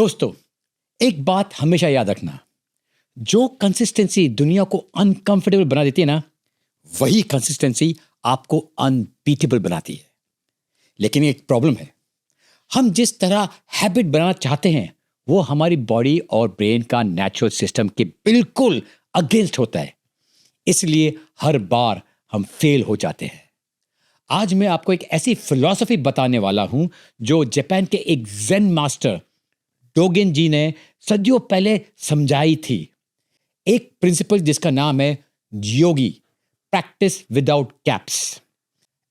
दोस्तों, एक बात हमेशा याद रखना, जो कंसिस्टेंसी दुनिया को अनकंफर्टेबल बना देती है ना, वही कंसिस्टेंसी आपको अनबीटेबल बनाती है। लेकिन एक प्रॉब्लम है, हम जिस तरह हैबिट बनाना चाहते हैं वो हमारी बॉडी और ब्रेन का नेचुरल सिस्टम के बिल्कुल अगेंस्ट होता है। इसलिए हर बार हम फेल हो जाते हैं। आज मैं आपको एक ऐसी फिलॉसफी बताने वाला हूं जो जापान के एक ज़ेन मास्टर डोगेन जी ने सदियों पहले समझाई थी। एक प्रिंसिपल जिसका नाम है योगी प्रैक्टिस विदाउट कैप्स।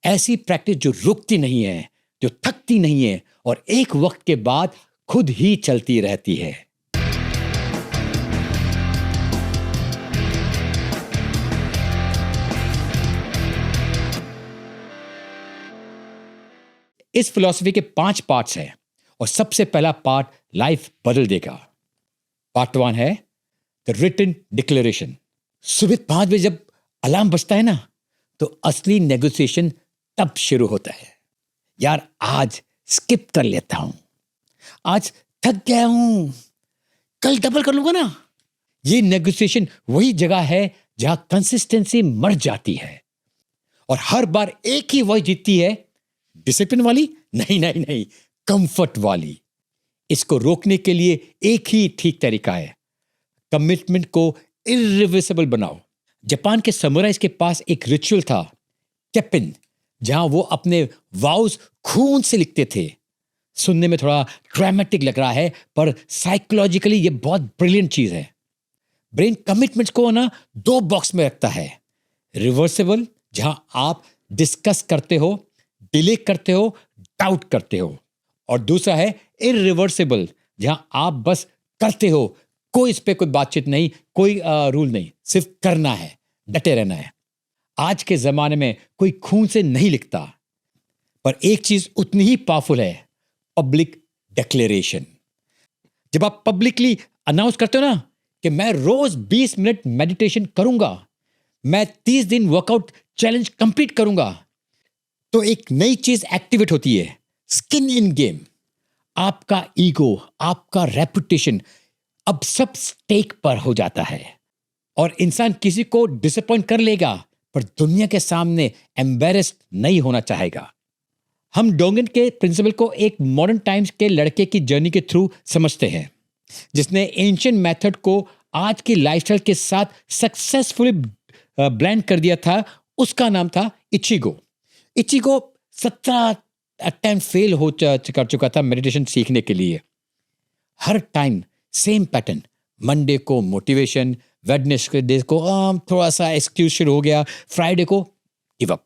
ऐसी प्रैक्टिस जो रुकती नहीं है, जो थकती नहीं है और एक वक्त के बाद खुद ही चलती रहती है। इस फिलॉसफी के 5 पार्ट्स हैं और सबसे पहला पार्ट लाइफ बदल देगा। पार्ट 1 है द रिटन डिक्लेरेशन। सुबह 5 बजे जब अलार्म बजता है ना, तो असली नेगोशिएशन तब शुरू होता है। यार, आज स्किप कर लेता हूं, आज थक गया हूं, कल डबल कर लूंगा ना। ये नेगोशिएशन वही जगह है जहां कंसिस्टेंसी मर जाती है और हर बार एक ही वॉइस जीतती है। डिसिप्लिन वाली नहीं, कंफर्ट वाली। इसको रोकने के लिए एक ही ठीक तरीका है, कमिटमेंट को इरिवर्सिबल बनाओ। जापान के समुराइज के पास एक रिचुअल था, केपिन, जहां वो अपने वाउज खून से लिखते थे। सुनने में थोड़ा ड्रामेटिक लग रहा है, पर साइकोलॉजिकली ये बहुत ब्रिलियंट चीज है। ब्रेन कमिटमेंट्स को ना 2 बॉक्स में रखता है। रिवर्सिबल, जहां आप डिस्कस करते हो, डिले करते हो, डाउट करते हो, और दूसरा है इरिवर्सिबल, जहां आप बस करते हो, कोई इस पे कोई बातचीत नहीं, कोई रूल नहीं, सिर्फ करना है, डटे रहना है। आज के जमाने में कोई खून से नहीं लिखता, पर एक चीज उतनी ही पावरफुल है, पब्लिक डिक्लेरेशन। जब आप पब्लिकली अनाउंस करते हो ना कि मैं रोज 20 मिनट मेडिटेशन करूंगा, मैं 30 दिन वर्कआउट चैलेंज कंप्लीट करूंगा, तो एक नई चीज एक्टिवेट होती है, स्किन इन गेम। आपका ईगो, आपका रेपुटेशन, अब सब स्टेक पर हो जाता है और इंसान किसी को डिसअपॉइंट कर लेगा, पर दुनिया के सामने एम्बेरेस्ड नहीं होना चाहेगा। हम डोगेन के प्रिंसिपल को एक मॉडर्न टाइम्स के लड़के की जर्नी के थ्रू समझते हैं, जिसने एंशिएंट मेथड को आज की लाइफस्टाइल के साथ सक्सेसफुली ब्लेंड कर दिया था। उसका नाम था इचिगो। इचिगो 17 अटेम्प्ट फेल कर चुका था मेडिटेशन सीखने के लिए। हर टाइम सेम पैटर्न, मंडे को मोटिवेशन, वेडनेसडे को थोड़ा सा एक्सक्यूज शुरू हो गया, फ्राइडे को गिव अप,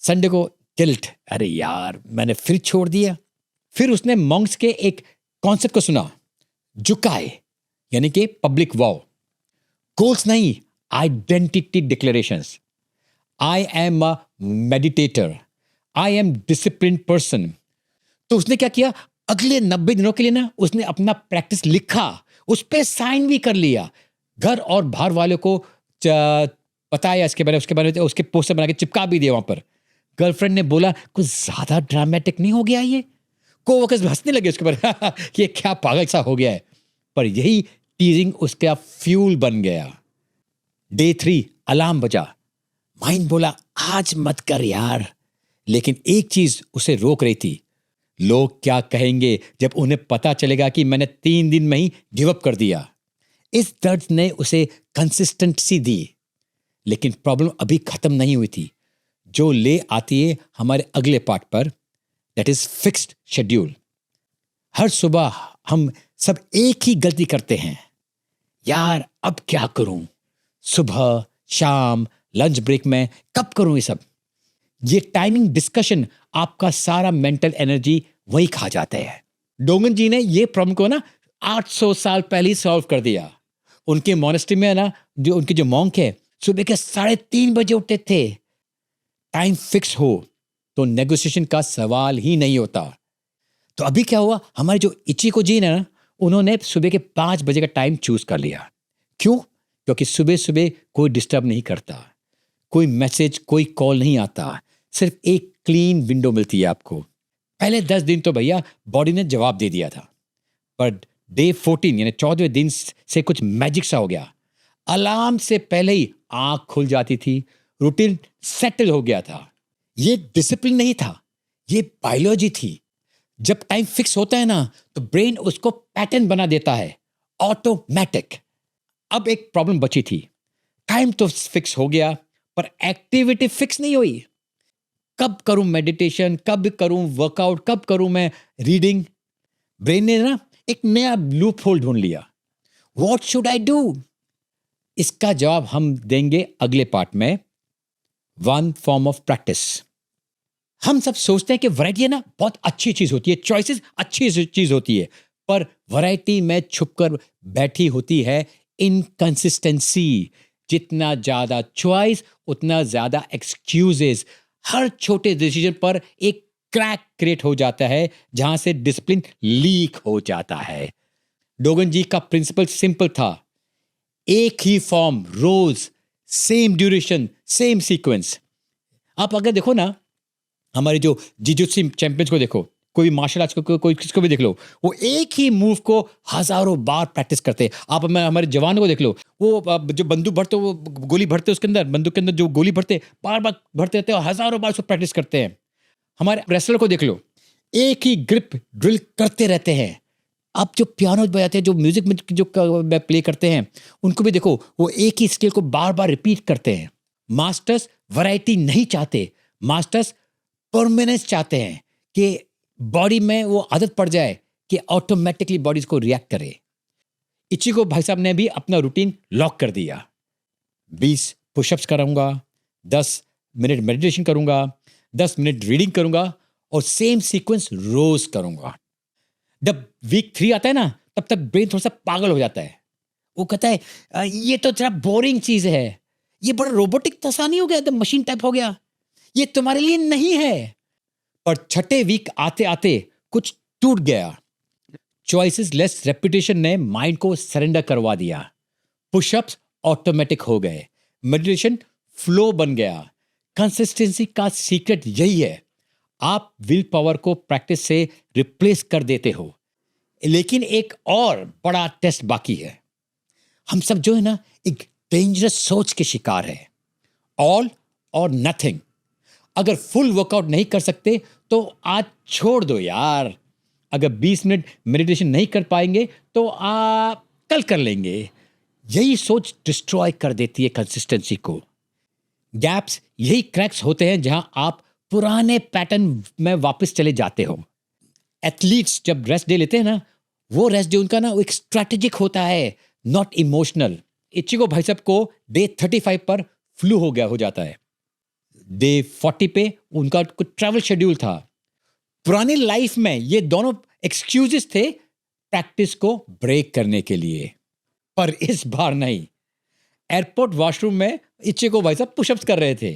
संडे को गिल्ट, अरे यार मैंने फिर छोड़ दिया। फिर उसने मॉन्क्स के एक कॉन्सेप्ट को सुना, जुकाए, यानी कि पब्लिक वॉव। गोल्स नहीं, identity declarations. I am a meditator, I am discipline person. तो उसने क्या किया, अगले 90 दिनों के लिए ना उसने अपना प्रैक्टिस लिखा, उस पर साइन भी कर लिया, घर और बाहर वालों को बताया इसके बारे में, उसके पोस्टर बना के चिपका भी दिया वहां पर। गर्लफ्रेंड ने बोला कुछ ज्यादा ड्रामेटिक नहीं हो गया ये? कोवर्कर्स हंसने लगे उसके बारे ये क्या पागल सा हो गया है, पर यही टीजिंग उसका फ्यूल बन गया। डे 3 अलार्म बजा, माइंड बोला आज मत कर यार, लेकिन एक चीज उसे रोक रही थी, लोग क्या कहेंगे जब उन्हें पता चलेगा कि मैंने 3 दिन में ही गिव अप कर दिया। इस दर्द ने उसे कंसिस्टेंसी दी, लेकिन प्रॉब्लम अभी खत्म नहीं हुई थी, जो ले आती है हमारे अगले पार्ट पर, दैट इज फिक्स्ड शेड्यूल। हर सुबह हम सब एक ही गलती करते हैं, यार अब क्या करूं, सुबह, शाम, लंच ब्रेक में कब करूं ये सब। ये टाइमिंग डिस्कशन आपका सारा मेंटल एनर्जी वही खा जाता है। डोगेन जी ने ये प्रॉब्लम को ना 800 साल पहले ही सॉल्व कर दिया। उनके मोनेस्ट्री में ना जो उनके जो मॉन्क है, सुबह के 3:30 बजे उठते थे। टाइम फिक्स हो तो नेगोशिएशन का सवाल ही नहीं होता। तो अभी क्या हुआ, हमारे जो इचिको जी ने ना, उन्होंने सुबह के 5 बजे का टाइम चूज कर लिया। क्यों? क्योंकि सुबह सुबह कोई डिस्टर्ब नहीं करता, कोई मैसेज, कोई कॉल नहीं आता, सिर्फ एक क्लीन विंडो मिलती है आपको। पहले 10 दिन तो भैया बॉडी ने जवाब दे दिया था, पर डे 14 यानी 14वें दिन से कुछ मैजिक सा हो गया। अलार्म से पहले ही आंख खुल जाती थी, रूटीन सेटल हो गया था। ये डिसिप्लिन नहीं था, ये बायोलॉजी थी। जब टाइम फिक्स होता है ना तो ब्रेन उसको पैटर्न बना देता है, ऑटोमेटिक। अब एक प्रॉब्लम बची थी, टाइम तो फिक्स हो गया पर एक्टिविटी फिक्स नहीं हुई। कब करूं मेडिटेशन, कब करूं वर्कआउट, कब करूं मैं रीडिंग। ब्रेन ने ना एक नया लूप होल ढूंढ लिया। What should I do? इसका जवाब हम देंगे अगले पार्ट में, वन फॉर्म ऑफ प्रैक्टिस। हम सब सोचते हैं कि वैरायटी है ना बहुत अच्छी चीज होती है, चॉइसेस अच्छी चीज होती है, पर वैरायटी में छुपकर बैठी होती है इनकंसिस्टेंसी। जितना ज्यादा चॉइस उतना ज्यादा एक्सक्यूजेस। हर छोटे डिसीजन पर एक क्रैक क्रिएट हो जाता है जहां से डिसिप्लिन लीक हो जाता है। डोगन जी का प्रिंसिपल सिंपल था, एक ही फॉर्म रोज, सेम ड्यूरेशन, सेम सीक्वेंस। आप अगर देखो ना, हमारे जो जिजुत्सु चैंपियंस को देखो, कोई मार्शल आर्ट्स को कोई किसको भी देख लो, वो एक ही मूव को हजारों बार प्रैक्टिस करते हैं। आप हमारे जवानों को देख लो, वो जो बंदूक भरते, वो गोली भरते, उसके अंदर बंदूक के अंदर जो गोली भरते बार बार भरते रहते हैं और हजारों बार उसको प्रैक्टिस करते हैं। हमारे रेसलर को देख लो, एक ही ग्रिप ड्रिल करते रहते हैं। आप जो पियानो बजाते हैं, जो म्यूजिक में जो प्ले करते हैं, उनको भी देखो, वो एक ही स्केल को बार बार रिपीट करते हैं। मास्टर्स वैरायटी नहीं चाहते, मास्टर्स परमानेंस चाहते हैं कि बॉडी में वो आदत पड़ जाए कि ऑटोमेटिकली बॉडी को रिएक्ट करे। इचिको भाई साहब ने भी अपना रूटीन लॉक कर दिया। 20 पुशअप्स करूंगा, 10 मिनट मेडिटेशन करूंगा, 10 मिनट रीडिंग करूंगा और सेम सीक्वेंस रोज करूंगा। जब वीक 3 आता है ना, तब तक ब्रेन थोड़ा सा पागल हो जाता है। वो कहता है ये तो जरा बोरिंग चीज है, ये बड़ा रोबोटिक तसा नहीं हो गया, एकदम मशीन टाइप हो गया, ये तुम्हारे लिए नहीं है। पर छठे वीक आते आते कुछ टूट गया। चॉइसेस लेस रेपिटेशन ने माइंड को सरेंडर करवा दिया। पुशअप्स ऑटोमेटिक हो गए, मेडिटेशन फ्लो बन गया। कंसिस्टेंसी का सीक्रेट यही है, आप विल पावर को प्रैक्टिस से रिप्लेस कर देते हो। लेकिन एक और बड़ा टेस्ट बाकी है। हम सब जो है ना एक डेंजरस सोच के शिकार है, ऑल और नथिंग। अगर फुल वर्कआउट नहीं कर सकते तो आज छोड़ दो यार। अगर 20 मिनट मेडिटेशन नहीं कर पाएंगे तो कल कर लेंगे। यही सोच डिस्ट्रॉय कर देती है कंसिस्टेंसी को। गैप्स यही क्रैक्स होते हैं जहां आप पुराने पैटर्न में वापस चले जाते हो। एथलीट्स जब रेस्ट डे लेते हैं ना, वो रेस्ट डे उनका ना एक स्ट्रैटेजिक होता है, नॉट इमोशनल। इचिको भाई साहब को डे 35 पर फ्लू हो जाता है। डे 40 पे उनका कुछ ट्रैवल शेड्यूल था। पुरानी लाइफ में ये दोनों एक्सक्यूजेस थे प्रैक्टिस को ब्रेक करने के लिए, पर इस बार नहीं। एयरपोर्ट वॉशरूम में इचिको भाई साहब पुशअप्स कर रहे थे,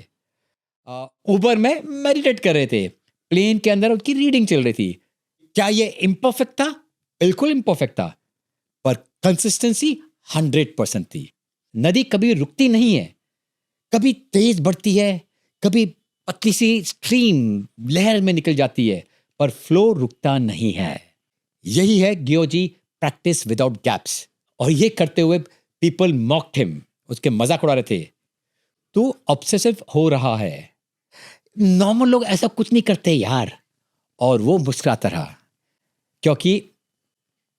उबर में मेडिटेट कर रहे थे, प्लेन के अंदर उनकी रीडिंग चल रही थी। क्या ये इम्परफेक्ट था? बिल्कुल इम्परफेक्ट था, पर कंसिस्टेंसी 100% थी। नदी कभी रुकती नहीं है, कभी तेज बढ़ती है, कभी पतली सी स्ट्रीम लहर में निकल जाती है, पर फ्लो रुकता नहीं है। यही है गियोजी प्रैक्टिस विदाउट गैप्स। और ये करते हुए पीपल मॉक्ड हिम, उसके मजाक उड़ा रहे थे, तू ऑब्सेसिव हो रहा है, नॉर्मल लोग ऐसा कुछ नहीं करते यार। और वो मुस्कुराता रहा, क्योंकि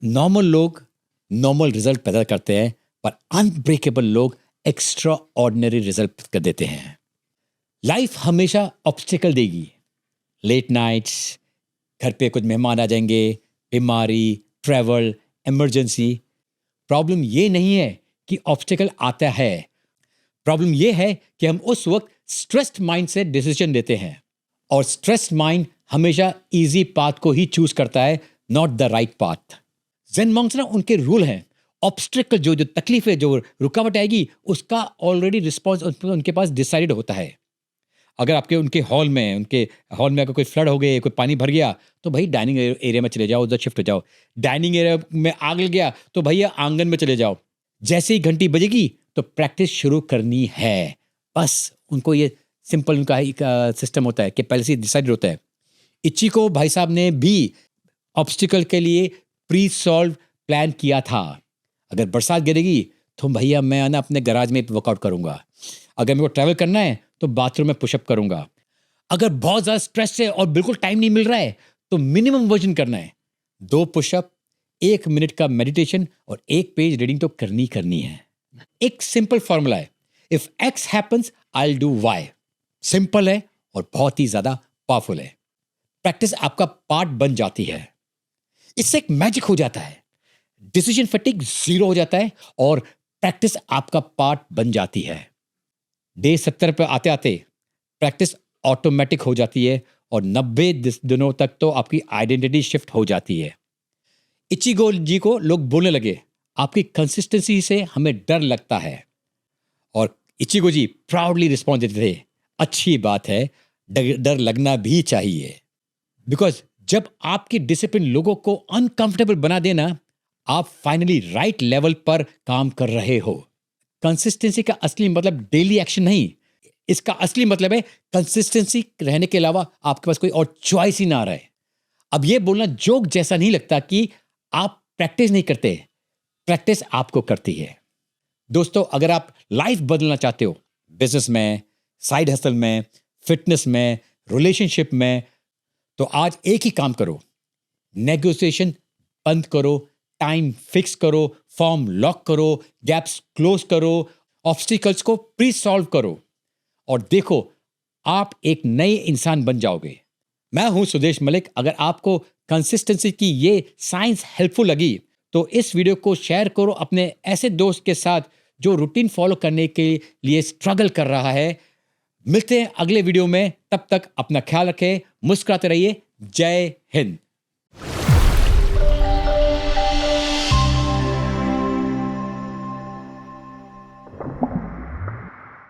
नॉर्मल लोग नॉर्मल रिजल्ट पैदा करते हैं, पर अनब्रेकेबल लोग एक्स्ट्रा ऑर्डिनरी रिजल्ट कर देते हैं। लाइफ हमेशा ऑब्स्टिकल देगी, लेट नाइट्स, घर पे कुछ मेहमान आ जाएंगे, बीमारी, ट्रैवल, इमरजेंसी। प्रॉब्लम ये नहीं है कि ऑब्स्टिकल आता है, प्रॉब्लम ये है कि हम उस वक्त स्ट्रेस्ड माइंड से डिसीजन लेते हैं, और स्ट्रेस्ड माइंड हमेशा इजी पाथ को ही चूज करता है, not the right path. Zen monks ना उनके रूल हैं, ऑब्स्टिकल जो तकलीफ है, जो रुकावट आएगी, उसका ऑलरेडी रिस्पॉन्स उनके पास डिसाइडेड होता है। अगर आपके उनके हॉल में अगर कोई फ्लड हो गए, कोई पानी भर गया, तो भाई डाइनिंग एरिया में चले जाओ, उधर शिफ्ट हो जाओ। डाइनिंग एरिया में आग लग गया तो भैया आंगन में चले जाओ। जैसे ही घंटी बजेगी तो प्रैक्टिस शुरू करनी है। बस उनको ये सिंपल उनका एक सिस्टम होता है कि पहले से डिसाइडेड होता है। इचिको भाई साहब ने भी ऑब्स्टिकल के लिए प्री सॉल्व प्लान किया था। अगर बरसात गिरेगी तो भैया मैं ना अपने गराज में वर्कआउट करूंगा। अगर मेरे को ट्रैवल करना है तो बाथरूम में पुशअप करूंगा। अगर बहुत ज़्यादा स्ट्रेस है और बिल्कुल टाइम नहीं मिल रहा है तो मिनिमम वर्जन करना है। 2 पुशअप, 1 मिनट का मेडिटेशन और 1 पेज रीडिंग तो करनी करनी है। एक सिंपल फॉर्मूला है, if X happens I do Y. Simple है और बहुत ही ज्यादा पावरफुल है। प्रैक्टिस आपका पार्ट बन जाती है। इससे एक मैजिक हो जाता है, डिसीजन फटीग 0 हो जाता है और प्रैक्टिस आपका पार्ट बन जाती है। डे 70 पर आते आते प्रैक्टिस ऑटोमेटिक हो जाती है और 90 दिनों तक तो आपकी आइडेंटिटी शिफ्ट हो जाती है। इचिगो जी को लोग बोलने लगे, आपकी कंसिस्टेंसी से हमें डर लगता है। और इचिगो जी प्राउडली रिस्पॉन्ड देते थे, अच्छी बात है, डर लगना भी चाहिए। बिकॉज जब आपकी डिसिप्लिन लोगों को अनकंफर्टेबल बना देना, आप फाइनली राइट लेवल पर काम कर रहे हो। कंसिस्टेंसी का असली मतलब डेली एक्शन नहीं, इसका असली मतलब है कंसिस्टेंसी रहने के अलावा आपके पास कोई और चॉइस ही ना रहे। अब यह बोलना जोक जैसा नहीं लगता कि आप प्रैक्टिस नहीं करते, प्रैक्टिस आपको करती है। दोस्तों, अगर आप लाइफ बदलना चाहते हो, बिजनेस में, साइड हसल में, फिटनेस में, रिलेशनशिप में, तो आज एक ही काम करो, नेगोशिएशन बंद करो, टाइम फिक्स करो, फॉर्म लॉक करो, गैप्स क्लोज करो, ऑब्स्टिकल्स को प्री सॉल्व करो और देखो आप एक नए इंसान बन जाओगे। मैं हूं सुदेश मलिक। अगर आपको कंसिस्टेंसी की ये साइंस हेल्पफुल लगी तो इस वीडियो को शेयर करो अपने ऐसे दोस्त के साथ जो रूटीन फॉलो करने के लिए स्ट्रगल कर रहा है। मिलते हैं अगले वीडियो में, तब तक अपना ख्याल रखें, मुस्कुराते रहिए। जय हिंद।